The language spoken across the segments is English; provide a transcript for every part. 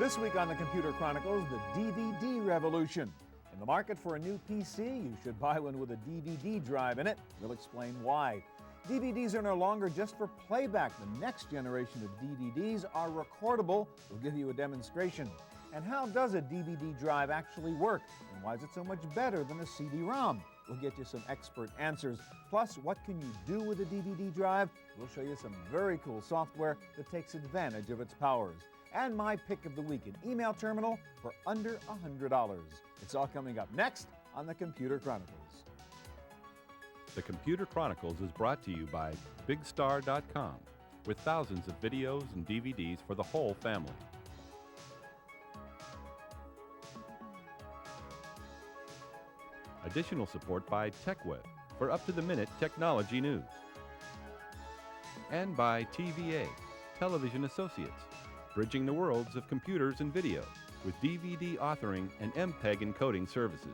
This week on the Computer Chronicles, the DVD revolution. In the market for a new PC, you should buy one with a DVD drive in it. We'll explain why. DVDs are no longer just for playback. The next generation of DVDs are recordable. We'll give you a demonstration. And how does a DVD drive actually work? And why is it so much better than a CD-ROM? We'll get you some expert answers. Plus, what can you do with a DVD drive? We'll show you some very cool software that takes advantage of its powers. And my pick of the week, an email terminal for under $100. It's all coming up next on the Computer Chronicles. The Computer Chronicles is brought to you by BigStar.com, with thousands of videos and DVDs for the whole family. Additional support by TechWeb for up-to-the-minute technology news. And by TVA, Television Associates, bridging the worlds of computers and video with DVD authoring and MPEG encoding services.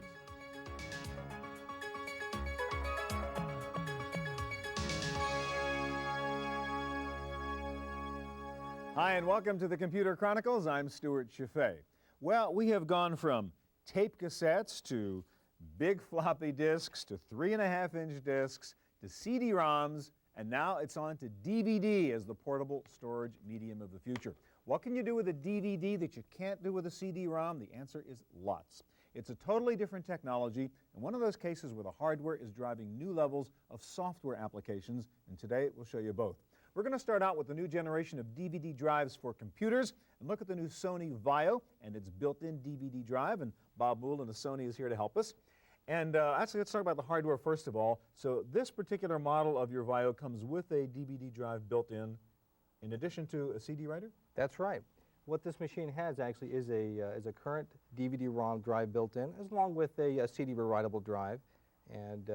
Hi, and welcome to the Computer Chronicles. I'm Stuart Chaffee. Well, we have gone from tape cassettes to big floppy disks to 3.5-inch disks to CD-ROMs, and now it's on to DVD as the portable storage medium of the future. What can you do with a DVD that you can't do with a CD-ROM? The answer is lots. It's a totally different technology, and one of those cases where the hardware is driving new levels of software applications, and today we'll show you both. We're going to start out with the new generation of DVD drives for computers and look at the new Sony Vaio and its built-in DVD drive, and Bob Moulin of Sony is here to help us. And actually, let's talk about the hardware first of all. So this particular model of your Vaio comes with a DVD drive built in addition to a CD writer? That's right. What this machine has actually is a current DVD-ROM drive built in, along with a CD rewritable drive, and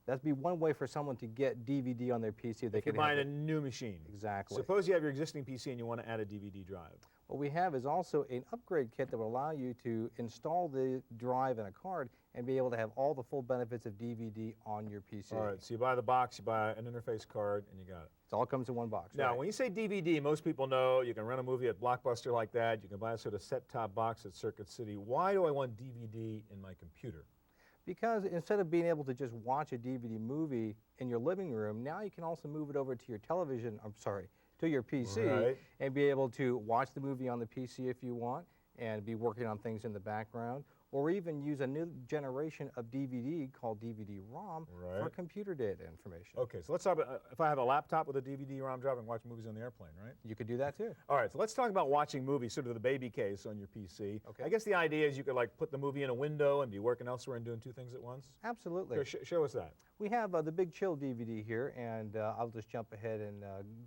that'd be one way for someone to get DVD on their PC. If you're buying a new machine. Exactly. Suppose you have your existing PC and you want to add a DVD drive. What we have is also an upgrade kit that will allow you to install the drive in a card and be able to have all the full benefits of DVD on your PC. All right, so you buy the box, you buy an interface card, and you got it. It all comes in one box. Now, right? when you say DVD, most people know you can rent a movie at Blockbuster like that. You can buy a sort of set-top box at Circuit City. Why do I want DVD in my computer? Because instead of being able to just watch a DVD movie in your living room, now you can also move it over to your television, to your PC, right, and be able to watch the movie on the PC if you want, and be working on things in the background, or even use a new generation of DVD called DVD-ROM for computer data information. Okay, so let's talk about if I have a laptop with a DVD-ROM drive and watch movies on the airplane, right? You could do that too. All right, so let's talk about watching movies, sort of the baby case on your PC. Okay. I guess the idea is you could like put the movie in a window and be working elsewhere and doing two things at once? Absolutely. Show us that. We have the Big Chill DVD here, and I'll just jump ahead and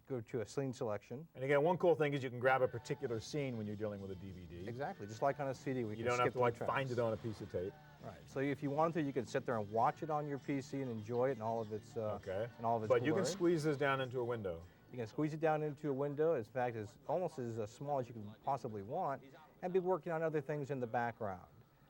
go to a scene selection. And again, one cool thing is you can grab a particular scene when you're dealing with a DVD. Exactly, just like on a CD. You don't have to like find it on a piece of tape. Right. So if you wanted to, you could sit there and watch it on your PC and enjoy it and all of its But glory. you can squeeze this down into a window. You can squeeze it down into a window. In fact, it's almost as small as you can possibly want, and be working on other things in the background,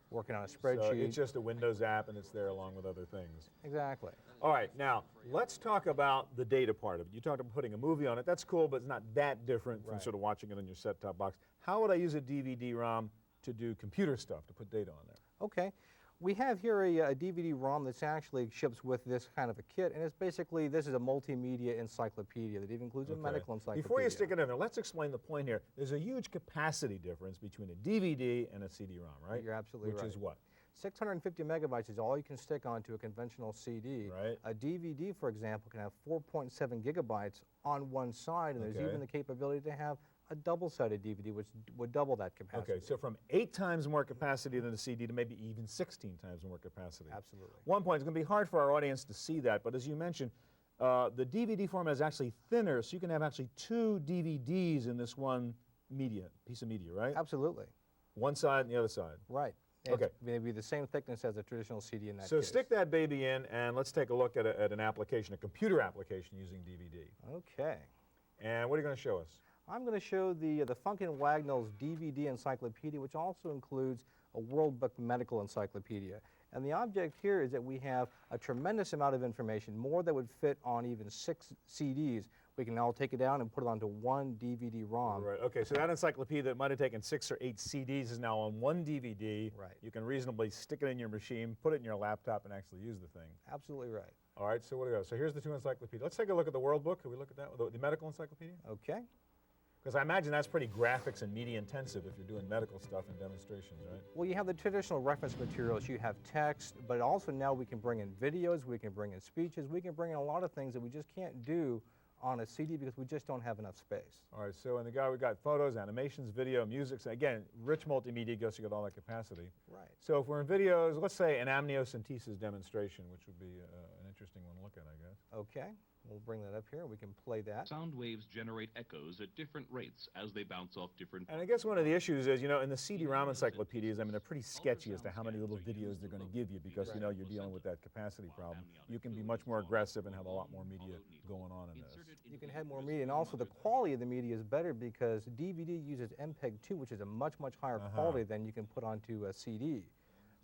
working on a spreadsheet. So it's just a Windows app, and it's there along with other things. Exactly. All right, now let's talk about the data part of it. You talked about putting a movie on it. That's cool, but it's not that different from sort of watching it on your set-top box. How would I use a DVD-ROM to do computer stuff, to put data on there? Okay. We have here a DVD-ROM that's actually ships with this kind of a kit, and it's basically, this is a multimedia encyclopedia that even includes a medical encyclopedia. Before you stick it in there, let's explain the point here. There's a huge capacity difference between a DVD and a CD-ROM, right? You're absolutely right. Which is what? 650 megabytes is all you can stick onto a conventional CD. Right. A DVD, for example, can have 4.7 gigabytes on one side, and there's even the capability to have a double-sided DVD, which would double that capacity. Okay, so from 8 times more capacity than a CD to maybe even 16 times more capacity. Absolutely. One point, it's going to be hard for our audience to see that, but as you mentioned, the DVD format is actually thinner, so you can have actually 2 DVDs in this one piece of media, right? Absolutely. One side and the other side. Right. Okay. It's maybe the same thickness as a traditional CD in that So case. stick that baby in, and let's take a look at an application, a computer application using DVD. Okay. And what are you going to show us? I'm going to show the Funkin' Wagnalls DVD Encyclopedia, which also includes a World Book Medical Encyclopedia. And the object here is that we have a tremendous amount of information, more that would fit on even 6 CDs. We can now take it down and put it onto one DVD-ROM. Right, okay, so that encyclopedia that might have taken 6 or 8 CDs is now on one DVD. Right. You can reasonably stick it in your machine, put it in your laptop, and actually use the thing. Absolutely right. All right, so what do we got? So here's the 2 encyclopedias. Let's take a look at the World Book. Can we look at that, the medical encyclopedia? Okay. Because I imagine that's pretty graphics and media intensive if you're doing medical stuff and demonstrations, right? Well, you have the traditional reference materials. You have text, but also now we can bring in videos, we can bring in speeches, we can bring in a lot of things that we just can't do on a CD because we just don't have enough space. All right, so in the guy we got photos, animations, video, music. So again, rich multimedia goes to get all that capacity. Right. So if we're in videos, let's say an amniocentesis demonstration, which would be an interesting one to look at, I guess. Okay. We'll bring that up here. We can play that. Sound waves generate echoes at different rates as they bounce off different... And I guess one of the issues is, you know, in the CD-ROM encyclopedias, I mean, they're pretty sketchy as to how many little videos they're going to give you because, you know, you're dealing with that capacity problem. You can be much more aggressive and have a lot more media going on in this. You can have more media, and also the quality of the media is better because DVD uses MPEG-2, which is a much, much higher quality than you can put onto a CD.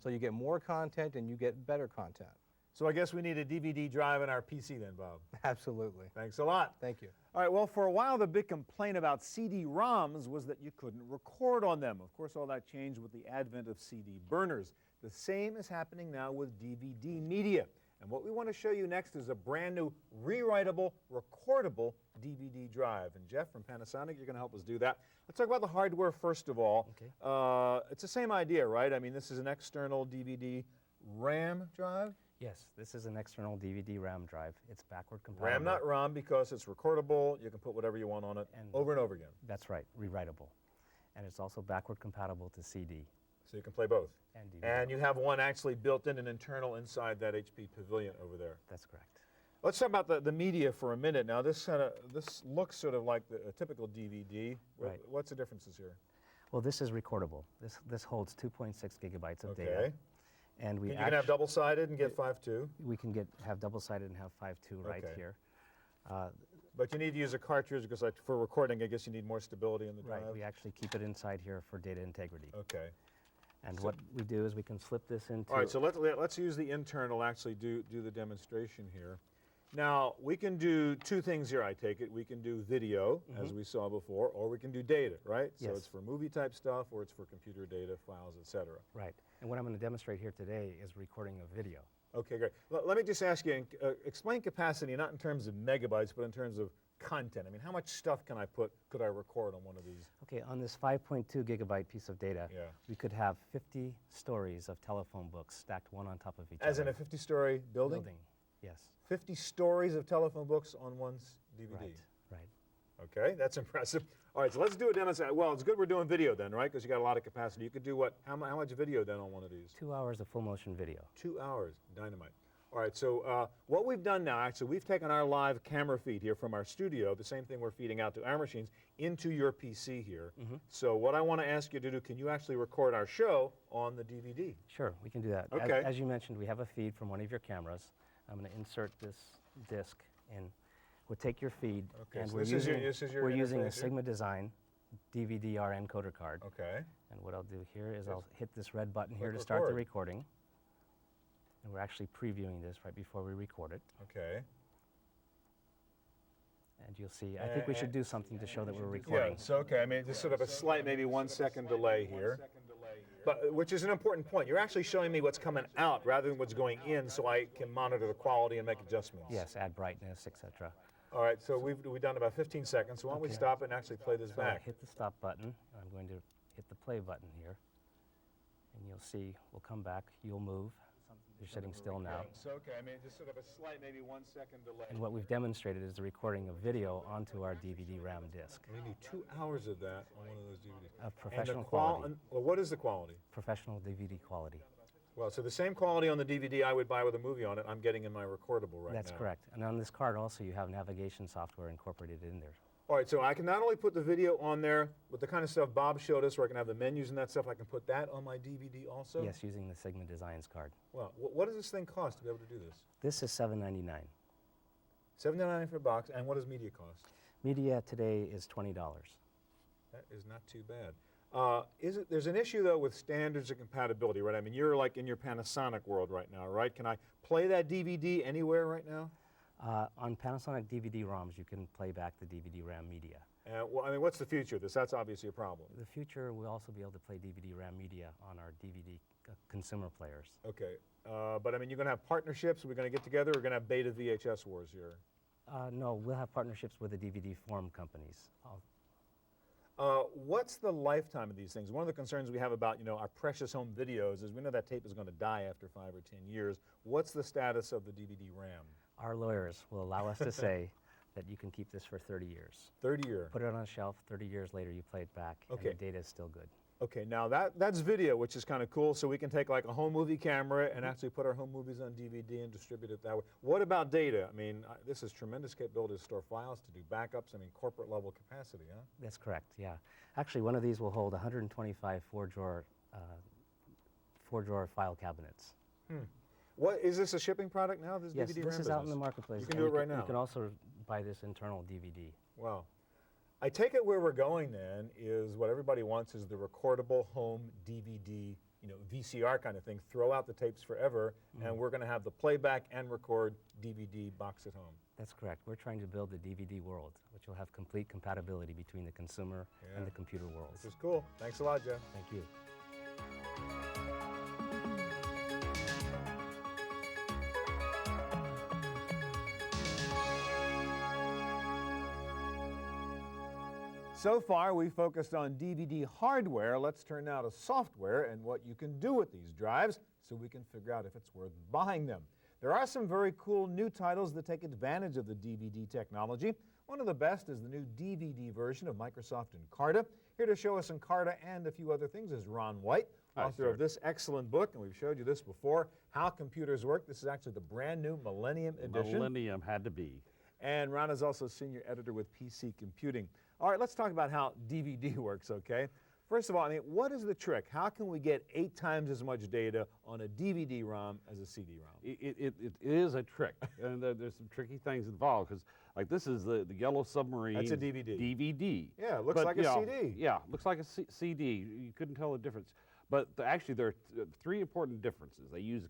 So you get more content and you get better content. So I guess we need a DVD drive in our PC then, Bob. Absolutely. Thanks a lot. Thank you. All right, well, for a while, the big complaint about CD-ROMs was that you couldn't record on them. Of course, all that changed with the advent of CD burners. The same is happening now with DVD media. And what we want to show you next is a brand new rewritable, recordable DVD drive. And Jeff from Panasonic, you're going to help us do that. Let's talk about the hardware first of all. Okay. It's the same idea, right? I mean, this is an external DVD RAM drive. Yes, this is an external DVD RAM drive. It's backward compatible. RAM, not ROM, because it's recordable. You can put whatever you want on it over and over again. That's right, rewritable. And it's also backward compatible to CD. So you can play both. And DVD. And you have one actually built in, an internal inside that HP Pavilion over there. That's correct. Let's talk about the media for a minute. Now, this looks sort of like a typical DVD. Right. What's the differences here? Well, this is recordable. This holds 2.6 gigabytes of data. Okay. And You can have double-sided and get 5.2. we can have double-sided and have 5.2 right Okay. here. But you need to use a cartridge because for recording, I guess you need more stability in the drive. Right, we actually keep it inside here for data integrity. Okay. And what we do is we can slip this into... All right, so let's use the internal, actually do the demonstration here. Now, we can do 2 things here, I take it. We can do video, as we saw before, or we can do data, right? So Yes. it's for movie-type stuff, or it's for computer data, files, etc. Right. And what I'm going to demonstrate here today is recording of video. Okay, great. Let me just ask you, explain capacity, not in terms of megabytes, but in terms of content. I mean, how much stuff could I record on one of these? Okay, on this 5.2 gigabyte piece of data, Yeah. we could have 50 stories of telephone books stacked one on top of each As in other. a 50-story building? Yes. 50 stories of telephone books on one DVD. Right, right. Okay, that's impressive. All right, so let's do a demonstration. Well, it's good we're doing video then, right? Because you got a lot of capacity. You could do what? How much video then on one of these? 2 hours of full motion video. 2 hours, dynamite. All right, so what we've done now, actually, we've taken our live camera feed here from our studio, the same thing we're feeding out to our machines, into your PC here. So what I want to ask you to do, can you actually record our show on the DVD? Sure, we can do that. Okay. As you mentioned, we have a feed from one of your cameras. I'm going to insert this disc in. We'll take your feed, Okay, and so we're this using, is your we're using a interface here? Sigma Design DVD-R encoder card. Okay. And what I'll do here is I'll hit this red button here Click to start the record. recording. And we're actually previewing this right before we record it. Okay. And you'll see, I think we should do something to show that we're Yeah, recording. it's okay. I mean, just sort of a slight, maybe 1 second delay here. But, which is an important point. You're actually showing me what's coming out rather than what's going in so I can monitor the quality and make adjustments. Yes, add brightness, etc. All right, so we've done about 15 seconds. So why don't we Okay. stop and actually play this So I'll back? hit the stop button. I'm going to hit the play button here. And you'll see, we'll come back, you'll move. You're sitting still now. It's okay. I mean, just sort of a slight, maybe 1 second delay. And what we've demonstrated is the recording of video onto our DVD RAM disc We need 2 hours of that on one of those DVDs. of And the professional quality. Well, what is the quality? Professional DVD quality. Well, so the same quality on the DVD I would buy with a movie on it, I'm getting in my recordable right now. That's correct. And on this card also, you have navigation software incorporated in there. All right, so I can not only put the video on there, but the kind of stuff Bob showed us, where I can have the menus and that stuff, I can put that on my DVD also? Yes, using the Sigma Designs card. Well, what does this thing cost to be able to do this? This is $7.99. $7.99 for a box, and what does media cost? Media today is $20. That is not too bad. There's an issue, though, with standards and compatibility, right? I mean, you're like in your Panasonic world right now, right? Can I play that DVD anywhere right now? On Panasonic DVD-ROMs, you can play back the DVD-RAM media. Well, I mean, what's the future of this? That's obviously a problem. The future, we'll also be able to play DVD-RAM media on our DVD consumer players. Okay, but I mean, you're going to have partnerships? We're going to get together? We're going to have beta VHS wars here? No, we'll have partnerships with the DVD form companies. What's the lifetime of these things? One of the concerns we have about, our precious home videos is we know that tape is going to die after 5 or 10 years. What's the status of the DVD-RAM? Our lawyers will allow us to say that you can keep this for 30 years. 30 years. Put it on a shelf, 30 years later you play it back, okay. And the data is still good. Okay, now that's video, which is kind of cool, so we can take like a home movie camera and actually put our home movies on DVD and distribute it that way. What about data? I mean, this is tremendous capability to store files, to do backups, I mean, corporate level capacity, huh? That's correct, yeah. Actually, one of these will hold 125 four-drawer file cabinets. What, is this a shipping product now, this yes, DVD-RAM this is business? out in the marketplace. You can do it right now. You can also buy this internal DVD. Wow. I take it where we're going then is what everybody wants is the recordable home DVD, VCR kind of thing. Throw out the tapes forever, and we're going to have the playback and record DVD box at home. That's correct. We're trying to build the DVD world, which will have complete compatibility between the consumer and the computer worlds. This is cool. Thanks a lot, Jeff. Thank you. So far, we focused on DVD hardware. Let's turn now to software and what you can do with these drives so we can figure out if it's worth buying them. There are some very cool new titles that take advantage of the DVD technology. One of the best is the new DVD version of Microsoft Encarta. Here to show us Encarta and a few other things is Ron White, author of this excellent book, and we've showed you this before, How Computers Work. This is actually the brand new Millennium edition. Millennium had to be. And Ron is also senior editor with PC Computing. All right, let's talk about how DVD works, okay? First of all, I mean, what is the trick? How can we get 8 times as much data on a DVD-ROM as a CD-ROM? It is a trick, and there's some tricky things involved, because like this is the Yellow Submarine. That's a DVD. DVD. Yeah, it looks like a CD. Yeah, looks like a CD. You couldn't tell the difference. But actually, there are 3 important differences. They use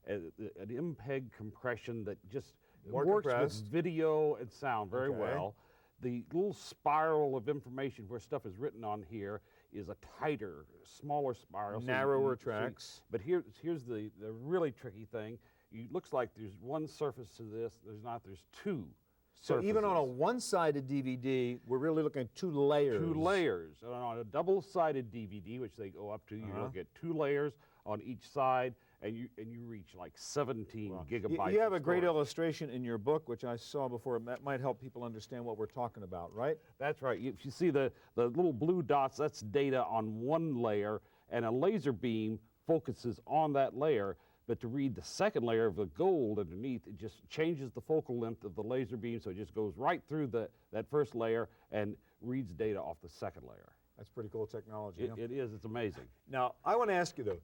an MPEG compression that just works with video and sound very well. The little spiral of information where stuff is written on here is a tighter, smaller spiral. Narrower tracks. But here's the really tricky thing. It looks like there's one surface to this. There's not. There's 2 surfaces. So even on a one-sided DVD, we're really looking at 2 layers. 2 layers. And on a double-sided DVD, which they go up to, you'll get 2 layers on each side, and you reach like 17 gigabytes. You have a great illustration in your book, which I saw before. That might help people understand what we're talking about, right? That's right. If you see the little blue dots, that's data on one layer, and a laser beam focuses on that layer. But to read the second layer of the gold underneath, it just changes the focal length of the laser beam, so it just goes right through that first layer and reads data off the second layer. That's pretty cool technology. It is. It's amazing. Now, I want to ask you, though,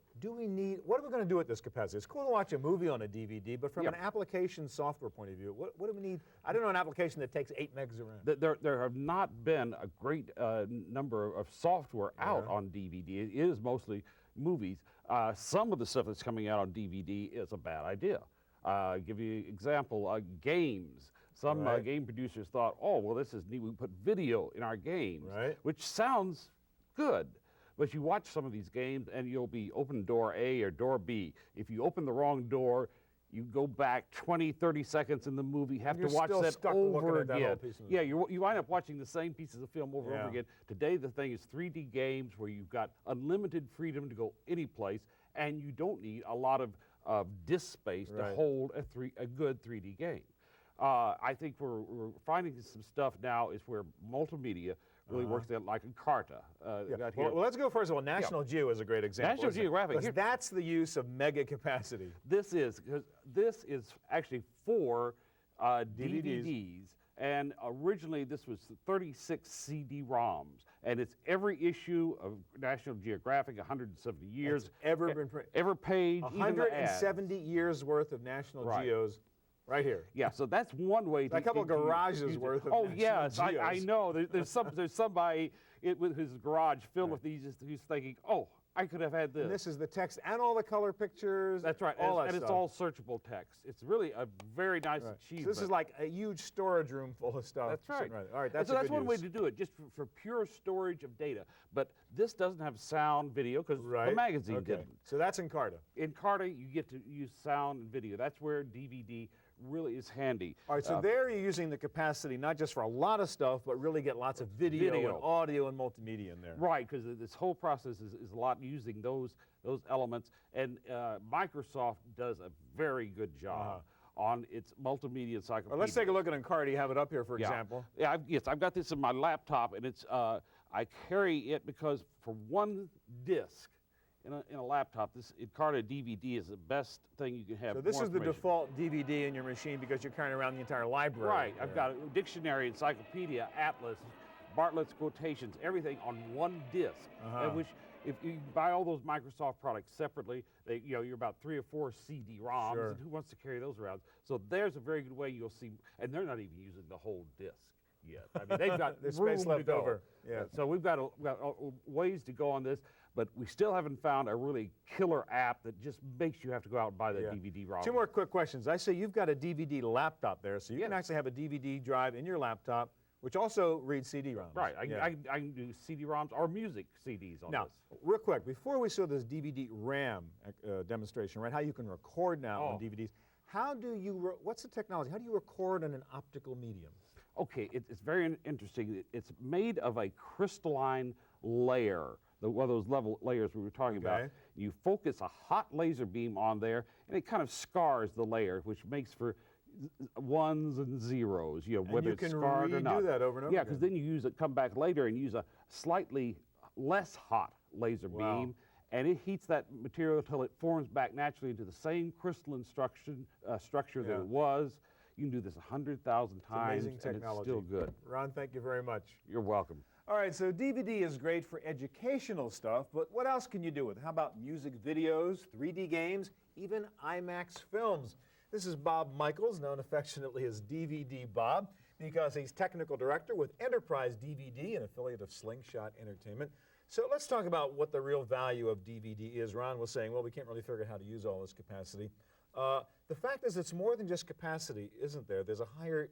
what are we going to do with this capacity? It's cool to watch a movie on a DVD, but from an application software point of view, what do we need? I don't know an application that takes 8 megs of RAM. There have not been a great number of software out on DVD. It is mostly movies. Some of the stuff that's coming out on DVD is a bad idea. Give you an example, games. Some game producers thought, oh, well, this is neat. We put video in our games, which sounds good. But you watch some of these games, and you'll be open door A or door B. If you open the wrong door, you go back 20, 30 seconds in the movie, have to watch that over again. Yeah, you wind up watching the same pieces of film over and over again. Today, the thing is 3D games where you've got unlimited freedom to go any place, and you don't need a lot of disk space to hold a good 3D game. I think we're finding some stuff now is where multimedia really works out like Encarta. Well, let's go first of all. National Geo is a great example. National Geographic. Because that's the use of mega capacity. This is actually for DVDs. And originally this was 36 CD-ROMs. And it's every issue of National Geographic, 170 years. That's ever been printed. Every page, 170 years worth of National Geos. Right here. Yeah, so that's one way. A couple of garages worth of. Oh yes, I know. There's somebody with his garage filled with these, he's thinking, oh, I could have had this. And this is the text and all the color pictures. That's right, all and that it's stuff. all searchable text. It's really a very nice Right. achievement. So this is like a huge storage room full of stuff. That's right. All right, that's so that's a good one way use. to do it, just for pure storage of data. But this doesn't have sound, video, because the magazine didn't. So that's Encarta. In Encarta, you get to use sound and video. That's where DVD really is handy. All right, so there you're using the capacity not just for a lot of stuff, but really get lots of video. And audio and multimedia in there. Right, because this whole process is a lot using those elements, and Microsoft does a very good job on its multimedia encyclopedia. Well, let's take a look at Encarta. You have it up here, for example. Yeah, I've got this in my laptop, and it's I carry it because for one disc in a laptop, this Encarta DVD is the best thing you can have. So this is the default DVD in your machine because you're carrying around the entire library. Right, I've got a dictionary, encyclopedia, atlas, Bartlett's quotations, everything on one disc. And which, if you buy all those Microsoft products separately, you're about 3 or 4 CD-ROMs, and who wants to carry those around? So there's a very good way you'll see, and they're not even using the whole disc yet. I mean, they've got There's room space to left go. over. Yeah. So we've got ways to go on this, but we still haven't found a really killer app that just makes you have to go out and buy the DVD-ROM. 2 more quick questions. I say you've got a DVD laptop there, so you can actually have a DVD drive in your laptop, which also reads CD-ROMs. Right, I can do CD-ROMs or music CDs on now, this. real quick, before we saw this DVD RAM demonstration, right, how you can record now on DVDs, how do you, what's the technology? How do you record in an optical medium? Okay, it's very interesting. It's made of a crystalline layer, one of those layers we were talking about. You focus a hot laser beam on there, and it kind of scars the layer, which makes for ones and zeros, whether it's scarred or not. And you can redo that over and over again. Because then you come back later and use a slightly less hot laser beam, and it heats that material until it forms back naturally into the same crystalline structure that it was. You can do this 100,000 times, amazing technology. and it's still good. Ron, thank you very much. You're welcome. All right, so DVD is great for educational stuff, but what else can you do with it? How about music videos, 3D games, even IMAX films? This is Bob Michaels, known affectionately as DVD Bob, because he's technical director with Enterprise DVD, an affiliate of Slingshot Entertainment. So let's talk about what the real value of DVD is. Ron was saying, well, we can't really figure out how to use all this capacity. The fact is it's more than just capacity, isn't there? There's a higher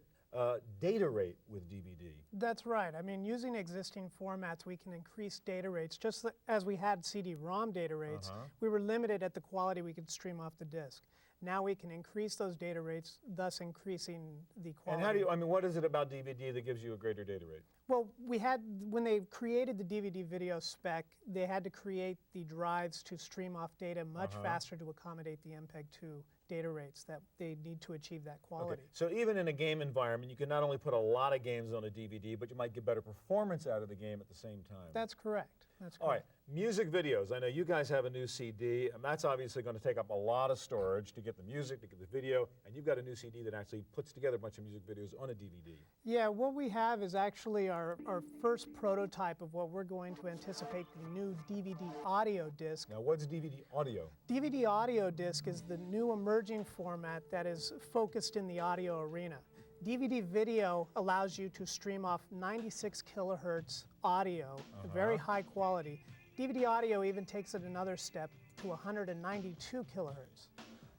data rate with DVD. That's right. I mean, using existing formats, we can increase data rates. Just as we had CD-ROM data rates, we were limited at the quality we could stream off the disk. Now we can increase those data rates, thus increasing the quality. And how do you, I mean, what is it about DVD that gives you a greater data rate? Well, when they created the DVD video spec, they had to create the drives to stream off data much faster to accommodate the MPEG-2 data rates that they need to achieve that quality. Okay. So even in a game environment, you can not only put a lot of games on a DVD, but you might get better performance out of the game at the same time. That's correct. That's correct. All right, music videos. I know you guys have a new CD, and that's obviously going to take up a lot of storage to get the music, to get the video, and you've got a new CD that actually puts together a bunch of music videos on a DVD. Yeah, what we have is actually our first prototype of what we're going to anticipate the new DVD audio disc. Now, what's DVD audio? DVD audio disc is the new emerging format that is focused in the audio arena. DVD video allows you to stream off 96 kilohertz audio, very high quality. DVD audio even takes it another step to 192 kilohertz.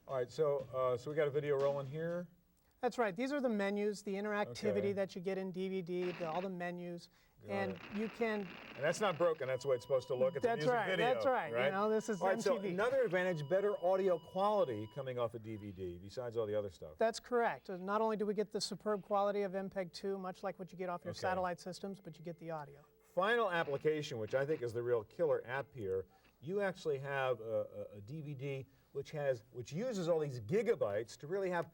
All right, so we got a video rolling here. That's right. These are the menus, the interactivity that you get in DVD, all the menus. And you can... And that's not broken, that's the way it's supposed to look. It's a music video. That's right. You know, this is all right, MTV. so another advantage, better audio quality coming off a DVD, besides all the other stuff. That's correct. Not only do we get the superb quality of MPEG-2, much like what you get off your satellite systems, but you get the audio. Final application, which I think is the real killer app here, you actually have a DVD which uses all these gigabytes to really have,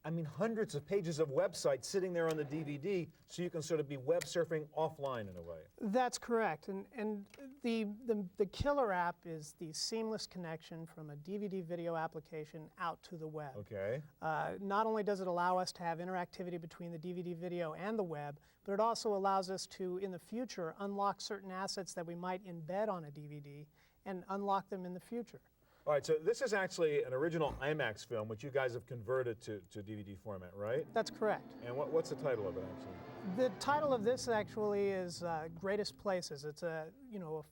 I mean, hundreds of pages of websites sitting there on the DVD, so you can sort of be web surfing offline in a way. That's correct. And the killer app is the seamless connection from a DVD video application out to the web. Okay. Not only does it allow us to have interactivity between the DVD video and the web, but it also allows us to, in the future, unlock certain assets that we might embed on a DVD and unlock them in the future. All right, so this is actually an original IMAX film, which you guys have converted to DVD format, right? That's correct. And what's the title of it, actually? The title of this actually is Greatest Places. It's a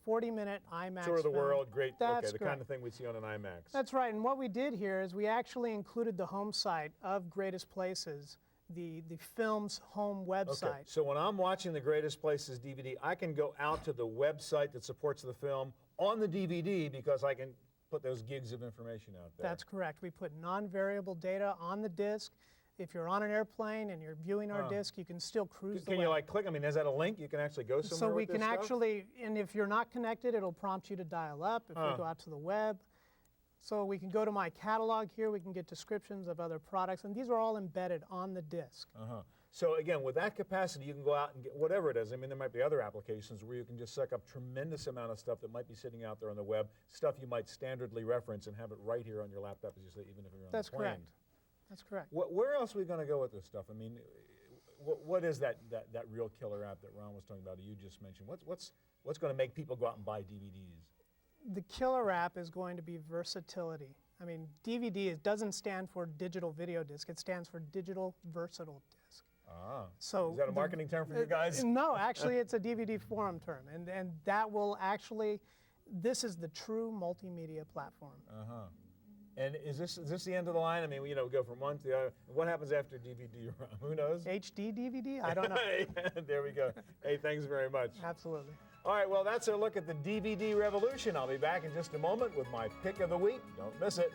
40-minute IMAX Tour of the film. world, great, That's okay, the kind correct. of thing we see on an IMAX. That's right, and what we did here is we actually included the home site of Greatest Places, the film's home website. Okay, so when I'm watching the Greatest Places DVD, I can go out to the website that supports the film on the DVD because I can put those gigs of information out there. That's correct. We put non-variable data on the disc. If you're on an airplane and you're viewing our disc, you can still cruise the Can web. you like click? I mean, is that a link? You can actually go somewhere So we with can this stuff? actually, and if you're not connected, it'll prompt you to dial up if we go out to the web. So we can go to my catalog here, we can get descriptions of other products, and these are all embedded on the disc. So again, with that capacity, you can go out and get whatever it is. I mean, there might be other applications where you can just suck up tremendous amount of stuff that might be sitting out there on the web, stuff you might standardly reference and have it right here on your laptop, as you say, even if you're on That's the plane. correct. That's correct. Where else are we going to go with this stuff? I mean, what is that real killer app that Ron was talking about, you just mentioned? What's going to make people go out and buy DVDs? The killer app is going to be versatility. I mean, DVD doesn't stand for digital video disc, it stands for digital versatile disc. So is that a marketing term for you guys? No, actually it's a DVD forum term, and that will actually, this is the true multimedia platform. And is this the end of the line? I mean, we go from one to the other. What happens after DVD? Who knows? HD DVD? I don't know. There we go. Hey, thanks very much. Absolutely. All right, well, that's a look at the DVD revolution. I'll be back in just a moment with my pick of the week. Don't miss it.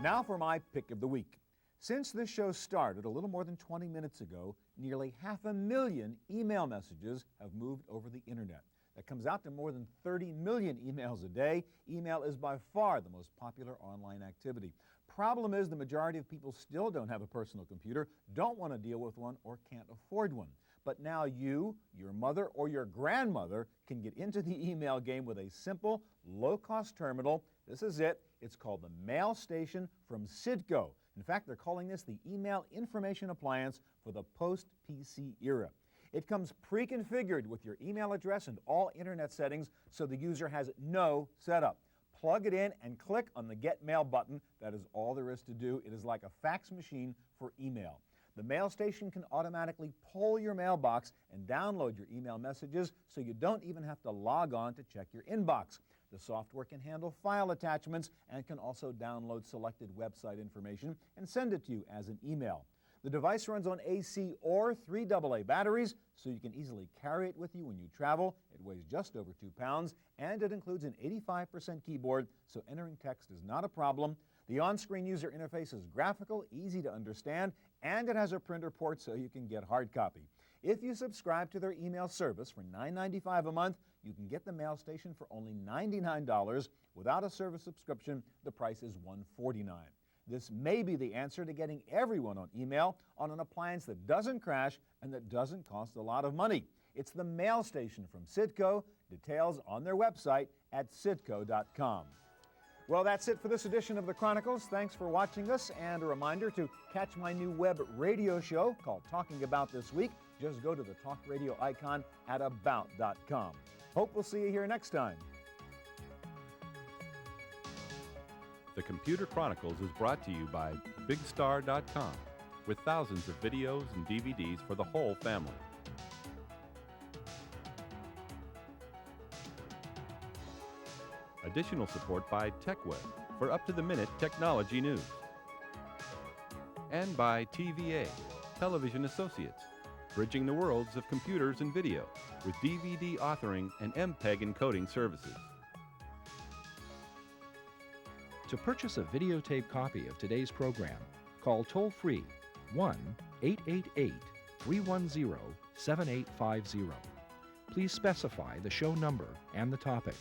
Now for my pick of the week. Since this show started a little more than 20 minutes ago, nearly 500,000 email messages have moved over the internet. That comes out to more than 30 million emails a day. Email is by far the most popular online activity. Problem is the majority of people still don't have a personal computer, don't want to deal with one, or can't afford one. But now you, your mother, or your grandmother can get into the email game with a simple, low-cost terminal. This is it. It's called the Mail Station from Citgo. In fact, they're calling this the Email Information Appliance for the post-PC era. It comes pre-configured with your email address and all internet settings, so the user has no setup. Plug it in and click on the Get Mail button. That is all there is to do. It is like a fax machine for email. The Mail Station can automatically poll your mailbox and download your email messages, so you don't even have to log on to check your inbox. The software can handle file attachments and can also download selected website information and send it to you as an email. The device runs on AC or 3 AA batteries, so you can easily carry it with you when you travel. It weighs just over 2 pounds, and it includes an 85% keyboard, so entering text is not a problem. The on-screen user interface is graphical, easy to understand, and it has a printer port so you can get hard copy. If you subscribe to their email service for $9.95 a month, you can get the Mail Station for only $99. Without a service subscription, the price is $149. This may be the answer to getting everyone on email on an appliance that doesn't crash and that doesn't cost a lot of money. It's the Mail Station from Citgo. Details on their website at citgo.com. Well, that's it for this edition of the Chronicles. Thanks for watching us, and a reminder to catch my new web radio show called Talking About This Week. Just go to the talk radio icon at about.com. Hope we'll see you here next time. The Computer Chronicles is brought to you by BigStar.com, with thousands of videos and DVDs for the whole family. Additional support by TechWeb for up-to-the-minute technology news. And by TVA, Television Associates, bridging the worlds of computers and video with DVD authoring and MPEG encoding services. To purchase a videotape copy of today's program, call toll-free 1-888-310-7850. Please specify the show number and the topic.